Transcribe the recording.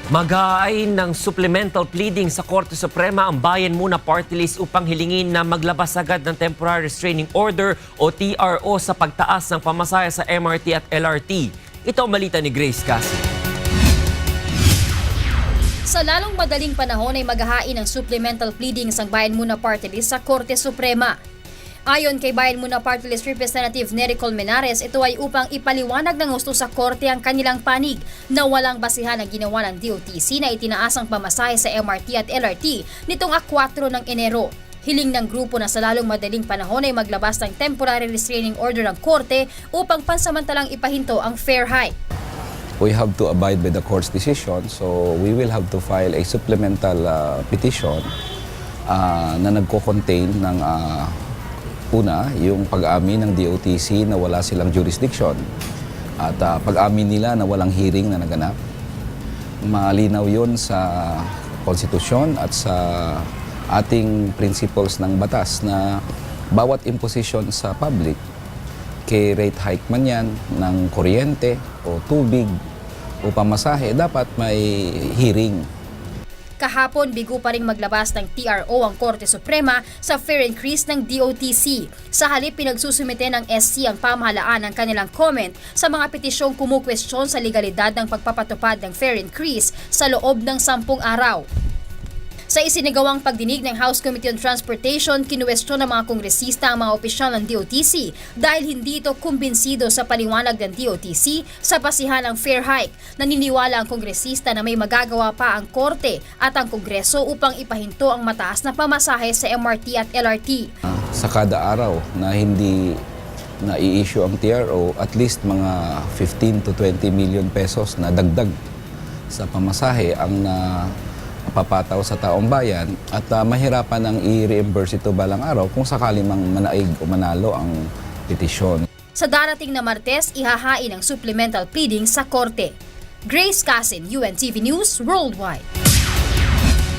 Mag-aayin ng supplemental pleading sa Korte Suprema ang Bayan Muna Party List upang hilingin na maglabas agad ng Temporary Restraining Order o TRO sa pagtaas ng pamasahe sa MRT at LRT. Ito ang balita ni Grace Cassie. Sa lalong madaling panahon ay maghahain ng supplemental pleadings ang Bayan Muna Party List sa Korte Suprema. Ayon kay Bayan Muna Party List Representative Nery Colmenares, ito ay upang ipaliwanag ng gusto sa Korte ang kanilang panig na walang basihan ang ginawa ng DOTC na itinaas ang pamasahe sa MRT at LRT nitong 4 ng Enero. Hiling ng grupo na sa lalong madaling panahon ay maglabas ng temporary restraining order ng Korte upang pansamantalang ipahinto ang fare hike. We have to abide by the court's decision, so we will have to file a supplemental petition na nagko-contain ng una, yung pag-amin ng DOTC na wala silang jurisdiction at pag-amin nila na walang hearing na naganap. Malinaw yun sa konstitusyon at sa ating principles ng batas na bawat imposition sa public, kay rate hike man yan ng kuryente o tubig o pamasahe, dapat may hearing. Kahapon, bigo pa ring maglabas ng TRO ang Korte Suprema sa fare increase ng DOTC. Sa halip, pinagsusumite ng SC ang pamahalaan ng kanilang comment sa mga petisyong kumukwestiyon sa legalidad ng pagpapatupad ng fare increase sa loob ng 10 araw. Sa isinagawang pagdinig ng House Committee on Transportation, kinuwestiyon ng mga kongresista ang mga opisyal ng DOTC dahil hindi ito kumbinsido sa paliwanag ng DOTC sa basihan ng fare hike. Naniniwala ang kongresista na may magagawa pa ang Korte at ang Kongreso upang ipahinto ang mataas na pamasahe sa MRT at LRT. Sa kada araw na hindi na i-issue ang TRO, at least mga 15 to 20 million pesos na dagdag sa pamasahe ang papataw sa taong bayan at mahirapan ang i-reimburse ito balang araw kung sakali mang manaig o manalo ang petisyon. Sa darating na Martes, ihahain ang supplemental pleading sa Korte. Grace Cassin, UNTV News Worldwide.